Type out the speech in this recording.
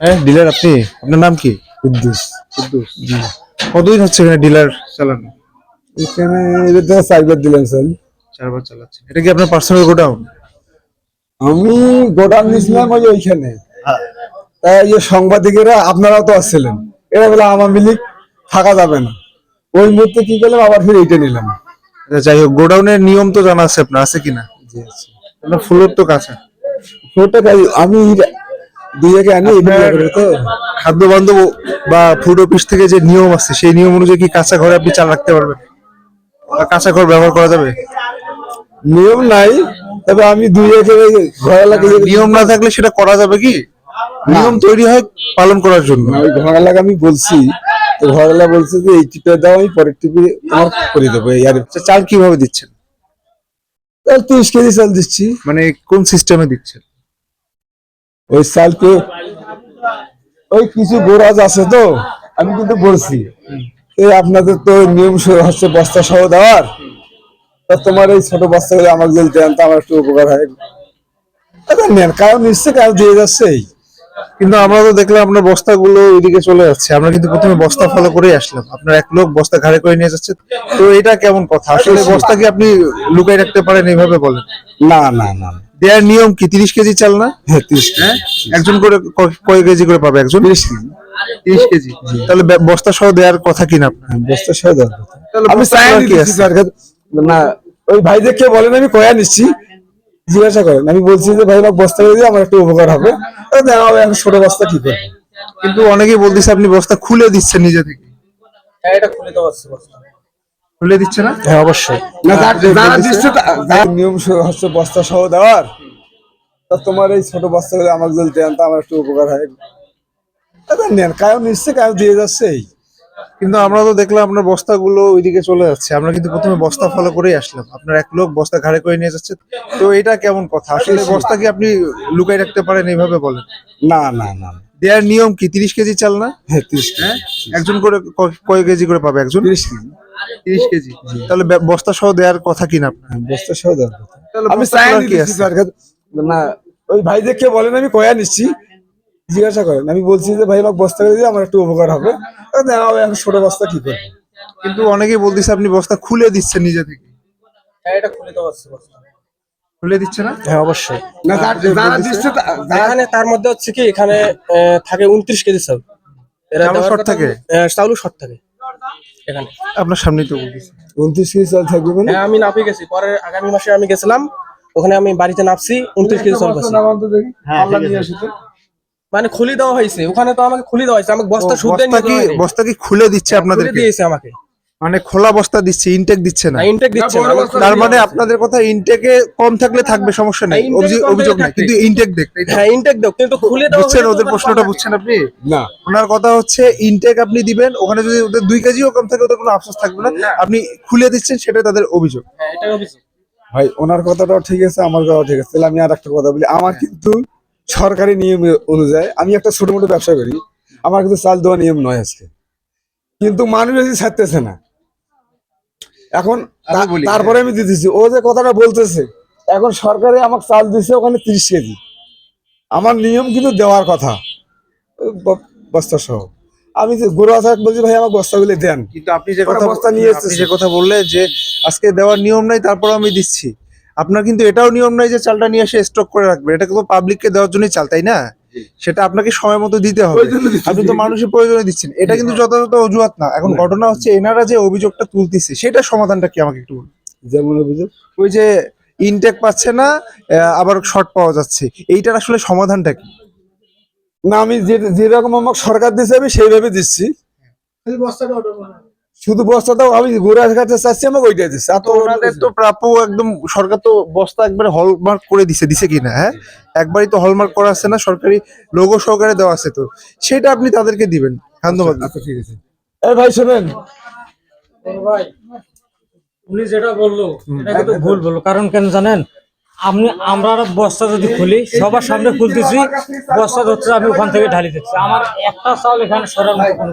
হ্যাঁ, ডিলার আপনি? আপনার নাম কি? কুদ্দুস। কুদ্দুস। জি। কতদিন হচ্ছে এখানে ডিলার চালানো? এখানে এটা 4 বার দিলাম স্যার। 4 বার চালাচ্ছেন। এটা কি আপনার পার্সোনাল গোডাউন? আমি গোডাউন নিয়েছিলাম ওইখানে। তাই সাংবাদিকেরা আপনারাও তো আসছিলেন, এরা বলে আওয়ামী লীগ থাকা যাবে না। ওই মুহূর্তে কি করলাম, আবার ফিরে এইটা নিলাম। আচ্ছা, যাই হোক, গোডাউনের নিয়ম তো জানা আছে আপনার, আছে কিনা? জি আছে। আপনার ফ্লোর তো কাঁচা। ওটা আমি দুই আগে আনি আপনার তো। খাদ্য বান্ধব বা ফুড অফিস থেকে যে নিয়ম আছে সেই নিয়ম অনুযায়ী কি কাঁচা ঘরে আপনি চাল রাখতে পারবেন, বা কাঁচা ঘর ব্যবহার করা যাবে? নিয়ম নাই, তবে আমি দুই আগে ঘর এলাকা নিয়ম না থাকলে সেটা করা যাবে কি? নিয়ম তৈরি হয় পালন করার জন্য। ওই ঘর এলাকা আমি বলছি, তো ঘর এলাকা বলছে যে এই টিপে দাও, আমি পরের টিপে তোমার করে দেবো। এই আর চাল কিভাবে দিচ্ছেন? 30 কেজি চাল দিচ্ছি। মানে কোন সিস্টেমে দিচ্ছেন? ওই চালকে ওই কিছু গোরাজ আছে তো, আমি কিন্তু বলছি এই আপনাদের তো নিয়ম হচ্ছে বস্তা সহ দেওয়ার, তা তোমার এই ছোট বস্তা গুলো আমাকে যদি দেন তো আমার একটু উপকার হয়। এটা নেন, কারণ নিশ্চয় কারো দিয়ে যাচ্ছে। কিন্তু আমরা তো দেখলাম আপনার বস্তাগুলো ওইদিকে চলে যাচ্ছে, আমরা কিন্তু প্রথমে বস্তা ফলো করেই আসলাম, আপনার এক লোক বস্তা ঘাড়ে করে নিয়ে যাচ্ছে। তো এটা কেমন কথা? আসলে বস্তা কি আপনি লুকাই রাখতে পারেন এইভাবে বলেন? না না না, দেয়ার নিয়ম কি 30 কেজি চাল না? হ্যাঁ 30 হ্যাঁ, একজন করে কয় কেজি করে পাবে একজন? 30 কেজি। 30 কেজি। তাহলে বস্তা সহ দেওয়ার কথা কিনা আপনার? বস্তা সহ দেওয়ার কথা। তাহলে আমি বস্তা চাই করার কি দিচ্ছি আছে? স্যার। না, ওই ভাই দেখে বলেন আমি কয়া নিচ্ছি, জিজ্ঞাসা করেন। আমি বলছি যে ভাই আমাকে বস্তা করে দিয়ে আমার একটু উপকার হবে। এখন ছোট বস্তা কি করবো? কিন্তু অনেকেই বলতেছে আপনি বস্তা খুলে দিচ্ছেন নিজে থেকে। হ্যাঁ, এটা খুলে দেওয়া আছে বস্তা। খুলে দিচ্ছে না? হ্যাঁ অবশ্যই। না, যারা দিচ্ছে যার নিয়ম হচ্ছে বস্তা সহ দেওয়ার, তা তোমার এই ছোট বস্তা গুলো আমাকে যদি দেন তো আমার একটু উপকার হয়। এটা নেন, কারণ নিশ্চয় কারো দিয়ে যাচ্ছে। কিন্তু আমরা তো দেখলাম আপনার বস্তাগুলো ওইদিকে চলে যাচ্ছে, আমরা কিন্তু প্রথমে বস্তা ফলো করেই আসলাম, আপনার এক লোক বস্তা ঘাড়ে করে নিয়ে যাচ্ছে। তো এটা কেমন কথা? আসলে বস্তা কি আপনি লুকাই রাখতে পারেন এইভাবে বলেন? না না না, দেয়ার নিয়ম কি 30 কেজি চাল না? হ্যাঁ 30 হ্যাঁ, কেজি। একজন করে কয় কেজি করে পাবে একজন? 30 কেজি। 30 কেজি। তাহলে বস্তা সহ দেওয়ার কথা কিনা আপনার? বস্তা সহ দেওয়ার কথা। তাহলে আমি বস্তা চাই করার কি দিচ্ছি আছে? স্যার। না, ওই ভাই দেখে বলেন আমি কয়া নিচ্ছি, জিজ্ঞাসা করেন। আমি বলছি যে ভাই আমাকে বস্তা করে দিয়ে আমার একটু উপকার হবে। এখন ছোট বস্তা কি করবো? কিন্তু অনেকেই বলতেছে আপনি বস্তা খুলে দিচ্ছেন নিজে থেকে। হ্যাঁ, এটা খুলে দেওয়া আছে বস্তা। খুলে দিচ্ছে না? হ্যাঁ অবশ্যই। না, যারা দিচ্ছে এখানে তার মধ্যে হচ্ছে কি, এখানে থাকে 29 কেজি চাউল। এরা চাউল দেওয়ার শর্ট কথা, থাকে? চাউলও শর্ট থাকে এখানে। আপনার সামনেই তো বলতেছি। 29 কেজি চাল থাকবে মানে? হ্যাঁ, আমি নাপে গেছি, পরে আগামী মাসে আমি গেছিলাম, ওখানে আমি বাড়িতে নাপছি 29 কেজি চাউল পাচ্ছি। মানে খুলি দেওয়া হয়েছে ওখানে, তো আমাকে খুলি দেওয়া হয়েছে, আমাকে বস্তা শুদ্ধ বস্তা কি খুলে দিচ্ছে আপনাদের? দিয়েছে আমাকে, মানে খোলা বস্তা দিচ্ছে, ইনটেক দিচ্ছে না? ইনটেক দিচ্ছে না। তার মানে আপনাদের কথা ইনটেকে কম থাকলে থাকবে, সমস্যা নেই, অভিযোগ নাই, কিন্তু ইনটেক দেখ। হ্যাঁ ইনটেক দাও, কিন্তু খুলে দেওয়া বুঝছেন ওদের প্রশ্নটা? বুঝছেন আপনি? না, ওনার কথা হচ্ছে ইনটেক আপনি দিবেন, ওখানে যদি ওদের 2 কেজিও কম থাকে ওদের কোনো আফসোস থাকবে না, আপনি খুলে দিচ্ছেন, সেটা তাদের অভিযোগ। হ্যাঁ এটাই অভিযোগ। ভাই ওনার কথাটাও ঠিক আছে, আমার কথাও ঠিক আছে। তাহলে আমি আর একটা কথা বলি, আমার কিন্তু সরকারি নিয়ম অনুযায়ী আমি একটা ছোট মোটো ব্যবসা করি, আমার কিন্তু চাল দেওয়া নিয়ম নয় আজকে, কিন্তু মানুষ বেশি ছাড়তেছে না। এখন তারপরে আমি দিতেছি, ও যে কথাটা বলতেছে, এখন সরকারে আমাকে চাল দিচ্ছে ওখানে 30 কেজি, আমার নিয়ম কিন্তু দেওয়ার কথা বস্তা সহ। আমি যে গোড়া থাক বলছি ভাই আমাকে বস্তাগুলি দেন, কিন্তু আপনি যে কথা বস্তা নিয়ে আপনি যে কথা বললেন যে আজকে দেওয়ার নিয়ম নাই, তারপর আমি দিচ্ছি, আপনার কিন্তু এটাও নিয়ম নাই যে চালটা নিয়ে এসে স্টক করে রাখবে। এটা কিন্তু পাবলিককে দেওয়ার জন্যই চাল, তাই না? সেটা আপনাকে সময় মতো দিতে হবে। আপনি তো মানুষের প্রয়োজনে দিচ্ছেন, এটা কিন্তু যথাযথ অজুহাত না। এখন ঘটনা হচ্ছে এনারা যে অভিযোগটা তুলতেছে সেটা সমাধানটা কি আমাকে একটু বলুন। যেমন অভিযোগ, ওই যে ইনটেক পাচ্ছে না, আবার শর্ট পাওয়া যাচ্ছে, এইটার আসলে সমাধানটা কি? না, আমি যেরকম আমাকে সরকার দিচ্ছে আমি সেইভাবে দিচ্ছি, শুধু বস্তাটাও আমি গোড়া কাছে চাচ্ছি, আমাকে ওইটাই দিচ্ছে। তো ওনাদের তো প্রাপ্য একদম, সরকার তো বস্তা একবারে হলমার্ক করে দিছে কিনা? হ্যাঁ, একবারই তো হলমার্ক করা আছে না, সরকারি লোগো সহকারে দেওয়া আছে, তো সেটা আপনি তাদেরকে দিবেন। ধন্যবাদ। আচ্ছা ঠিক আছে। এই ভাই শোনেন, ভাই উনি যেটা বললো এটা কিন্তু ভুল বললো, কারণ কেন জানেন? আমরা বস্তা যদি খুলি, সবার সামনে খুলতেছি, বস্তা ধরছে, আমি ওখান থেকে ঢালি দিচ্ছি, আমার একটা চাউল এখানে সরার মতো কোনো